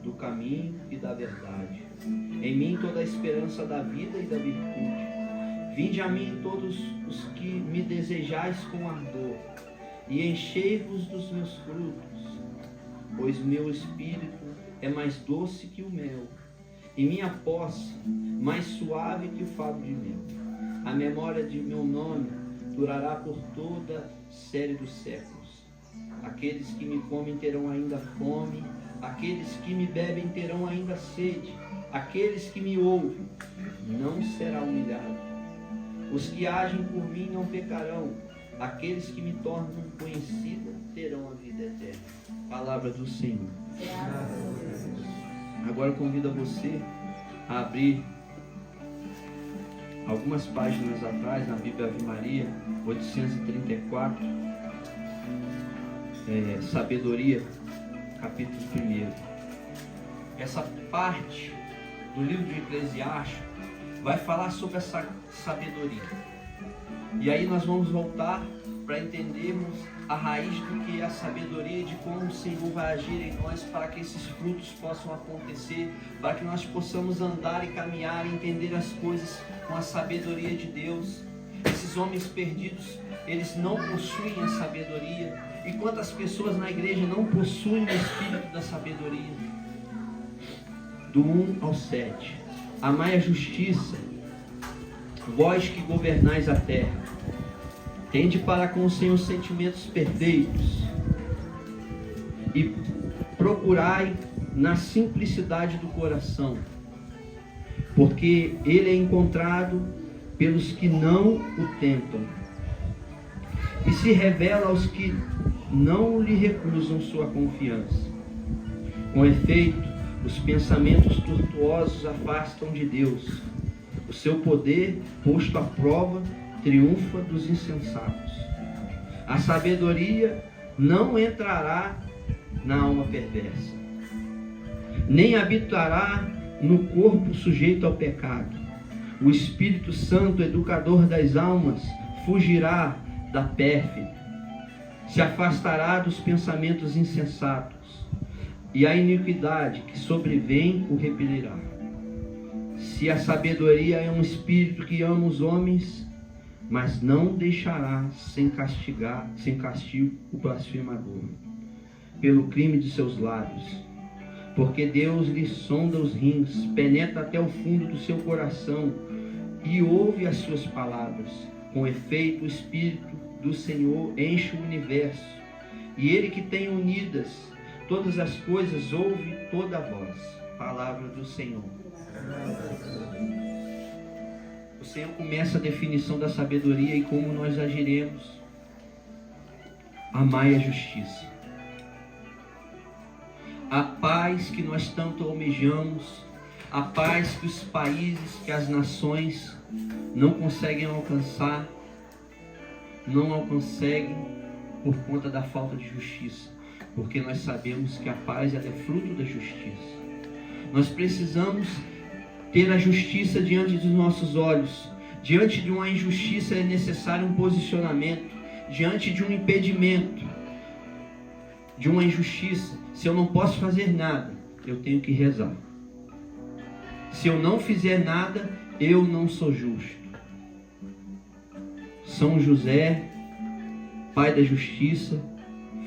do caminho e da verdade. Em mim toda a esperança da vida e da virtude. Vinde a mim todos os que me desejais com ardor, e enchei-vos dos meus frutos, pois meu espírito é mais doce que o mel, e minha posse mais suave que o favo de mel. A memória de meu nome durará por toda a série dos séculos. Aqueles que me comem terão ainda fome, aqueles que me bebem terão ainda sede, aqueles que me ouvem não será humilhado. Os que agem por mim não pecarão, aqueles que me tornam conhecida terão a vida eterna. Palavra do Senhor. Agora eu convido a você a abrir algumas páginas atrás na Bíblia Ave Maria, 834, Sabedoria, capítulo 1. Essa parte do livro de Eclesiástico vai falar sobre essa sabedoria. E aí nós vamos voltar para entendermos a raiz do que é a sabedoria e de como o Senhor vai agir em nós para que esses frutos possam acontecer, para que nós possamos andar e caminhar e entender as coisas com a sabedoria de Deus. Esses homens perdidos, eles não possuem a sabedoria. E quantas pessoas na igreja não possuem o espírito da sabedoria? Do 1 ao 7. Amai a justiça, vós que governais a terra. Tende para com o Senhor sentimentos perfeitos e procurai na simplicidade do coração, porque ele é encontrado pelos que não o tentam e se revela aos que não lhe recusam sua confiança. Com efeito, os pensamentos tortuosos afastam de Deus. O seu poder, posto à prova, triunfa dos insensatos. A sabedoria não entrará na alma perversa, nem habitará no corpo sujeito ao pecado. O Espírito Santo, educador das almas, fugirá da pérfida, se afastará dos pensamentos insensatos, e a iniquidade que sobrevém o repelirá. Se a sabedoria é um espírito que ama os homens, mas não deixará sem castigo o blasfemador, pelo crime de seus lábios. Porque Deus lhe sonda os rins, penetra até o fundo do seu coração e ouve as suas palavras. Com efeito, o Espírito do Senhor enche o universo, e Ele que tem unidas todas as coisas ouve toda a voz. Palavra do Senhor. O Senhor começa a definição da sabedoria e como nós agiremos. Amai a justiça. a paz que nós tanto almejamos, a paz que os países, que as nações não conseguem alcançar, não conseguem por conta da falta de justiça, porque nós sabemos que a paz ela é fruto da justiça. Nós precisamos ter a justiça diante dos nossos olhos. Diante de uma injustiça é necessário um posicionamento. Diante de um impedimento, de uma injustiça, se eu não posso fazer nada, eu tenho que rezar. Se eu não fizer nada, eu não sou justo. São José, Pai da justiça,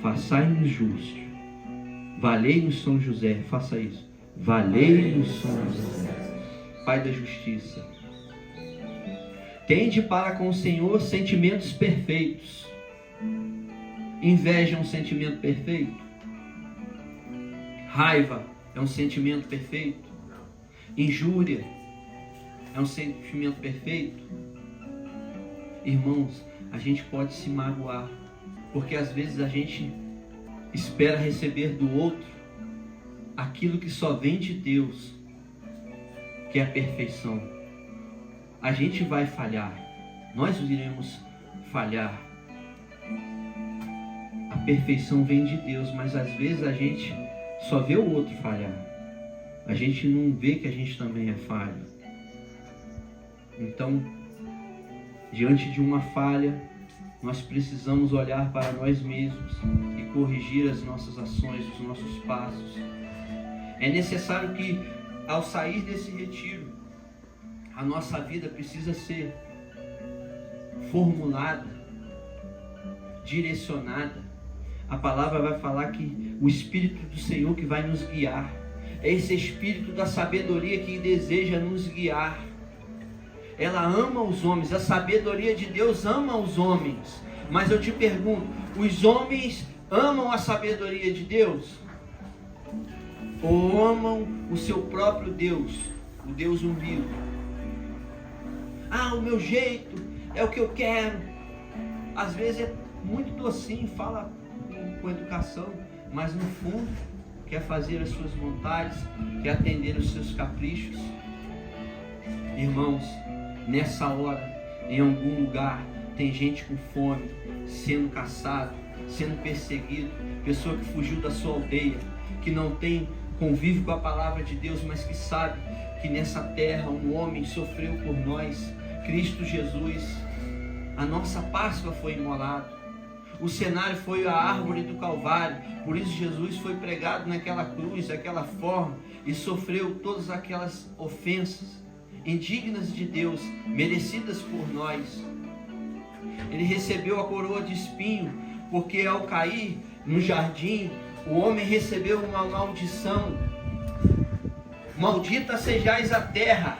façai-nos justos. Valei-nos, São José, faça isso. Valei-nos, São José, Pai da justiça. Tende para com o Senhor sentimentos perfeitos. Inveja é um sentimento perfeito? Raiva é um sentimento perfeito? Injúria é um sentimento perfeito? Irmãos, a gente pode se magoar, porque às vezes a gente espera receber do outro aquilo que só vem de Deus, que é a perfeição. A gente vai falhar, nós iremos falhar. A perfeição vem de Deus, mas às vezes a gente só vê o outro falhar. A gente não vê que a gente também é falho. Então, diante de uma falha, nós precisamos olhar para nós mesmos e corrigir as nossas ações, os nossos passos. É necessário que, ao sair desse retiro, a nossa vida precisa ser formulada, direcionada. A palavra vai falar que o Espírito do Senhor que vai nos guiar. É esse Espírito da sabedoria que deseja nos guiar. Ela ama os homens, a sabedoria de Deus ama os homens. Mas eu te pergunto, os homens amam a sabedoria de Deus? Ou amam o seu próprio Deus, o Deus unido? O meu jeito é o que eu quero. Às vezes é muito docinho, fala com educação, mas no fundo quer fazer as suas vontades, quer atender os seus caprichos. Irmãos, nessa hora, em algum lugar, tem gente com fome, sendo caçado, sendo perseguido, pessoa que fugiu da sua aldeia, que não tem convívio com a palavra de Deus, mas que sabe que nessa terra um homem sofreu por nós, Cristo Jesus. A nossa Páscoa foi imolada. O cenário foi a árvore do Calvário. Por isso Jesus foi pregado naquela cruz, daquela forma, e sofreu todas aquelas ofensas indignas de Deus, merecidas por nós. Ele recebeu a coroa de espinho, porque ao cair no jardim, o homem recebeu uma maldição. Maldita sejais a terra,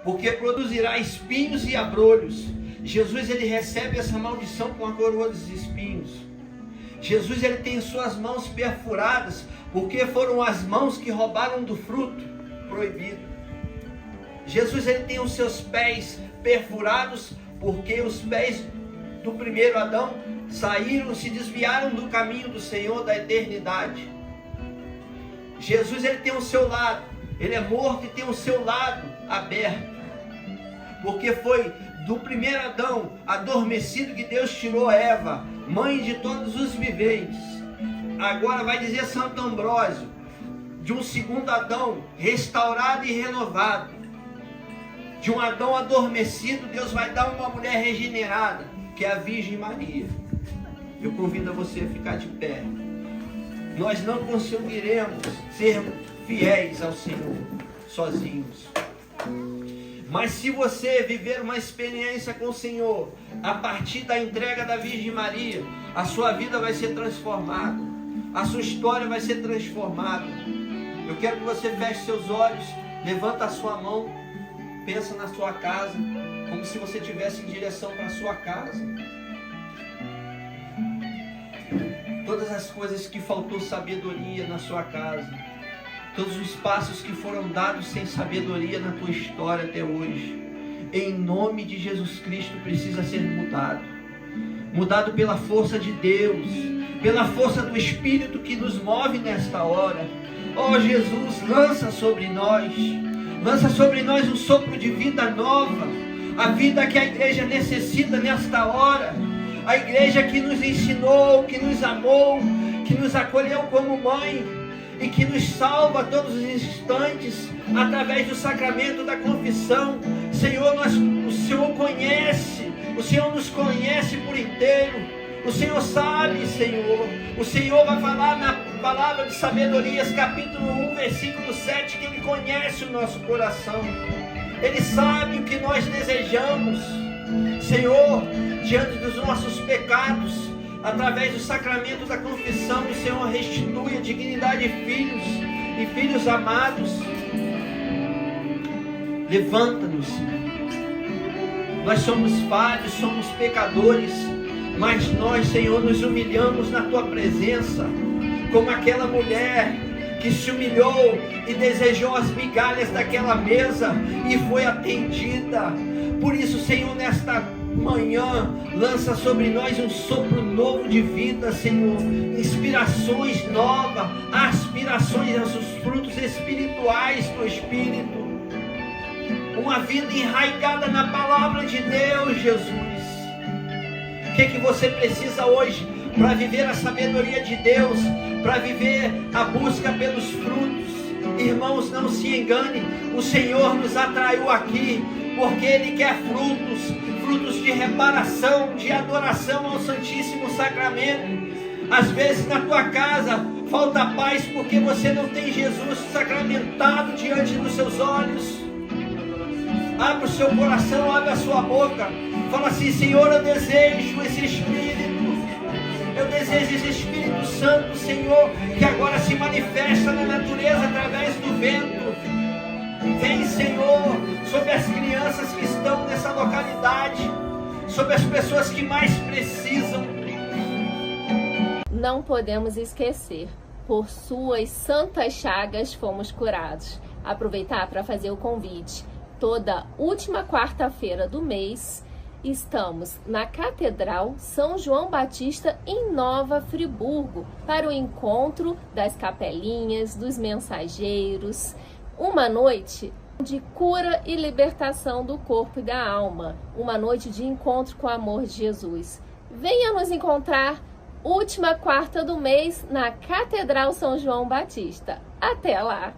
porque produzirá espinhos e abrolhos. Jesus, ele recebe essa maldição com a coroa dos espinhos. Jesus, ele tem suas mãos perfuradas, porque foram as mãos que roubaram do fruto proibido. Jesus, ele tem os seus pés perfurados, porque os pés do primeiro Adão saíram, se desviaram do caminho do Senhor da eternidade. Jesus, ele tem o seu lado, ele é morto e tem o seu lado aberto, porque foi do primeiro Adão adormecido que Deus tirou Eva, mãe de todos os viventes. Agora vai dizer Santo Ambrósio, de um segundo Adão restaurado e renovado, de um Adão adormecido, Deus vai dar uma mulher regenerada, que é a Virgem Maria. Eu convido a você a ficar de pé. Nós não conseguiremos ser fiéis ao Senhor sozinhos. Mas se você viver uma experiência com o Senhor, a partir da entrega da Virgem Maria, a sua vida vai ser transformada, a sua história vai ser transformada. Eu quero que você feche seus olhos, levanta a sua mão, pensa na sua casa, como se você estivesse em direção para a sua casa. Todas as coisas que faltou sabedoria na sua casa, todos os passos que foram dados sem sabedoria na tua história até hoje, em nome de Jesus Cristo, precisa ser mudado. mudado pela força de Deus, pela força do Espírito que nos move nesta hora. Oh Jesus, lança sobre nós um sopro de vida nova, a vida que a igreja necessita nesta hora, a igreja que nos ensinou, que nos amou, que nos acolheu como mãe e que nos salva a todos os instantes através do sacramento da confissão. Senhor, o Senhor conhece, o Senhor nos conhece por inteiro. O Senhor sabe, Senhor. O Senhor vai falar na palavra de Sabedorias, capítulo 1, versículo 7, que Ele conhece o nosso coração. Ele sabe o que nós desejamos. Senhor, diante dos nossos pecados, através do sacramento da confissão, o Senhor restitui a dignidade de filhos e filhos amados. Levanta-nos. Nós somos falhos, somos pecadores, mas nós, Senhor, nos humilhamos na Tua presença, como aquela mulher que se humilhou e desejou as migalhas daquela mesa e foi atendida. Por isso, Senhor, nesta manhã, lança sobre nós um sopro novo de vida, Senhor, inspirações novas, aspirações aos frutos espirituais do Espírito, uma vida enraizada na palavra de Deus, Jesus. O que você precisa hoje para viver a sabedoria de Deus, para viver a busca pelos frutos? Irmãos, não se engane, o Senhor nos atraiu aqui porque Ele quer frutos de reparação, de adoração ao Santíssimo Sacramento. Às vezes na tua casa falta paz porque você não tem Jesus sacramentado diante dos seus olhos. Abre o seu coração, abre a sua boca. Fala assim: Senhor, eu desejo esse Espírito. Eu desejo esse Espírito Santo, Senhor, que agora se manifesta na natureza através do vento. Vem, Senhor, sobre as crianças que estão nessa localidade, sobre as pessoas que mais precisam. Não podemos esquecer, por suas santas chagas fomos curados. Aproveitar para fazer o convite. Toda última quarta-feira do mês, estamos na Catedral São João Batista, em Nova Friburgo, para o encontro das capelinhas, dos mensageiros. Uma noite de cura e libertação do corpo e da alma. Uma noite de encontro com o amor de Jesus. Venha nos encontrar última quarta do mês na Catedral São João Batista. Até lá!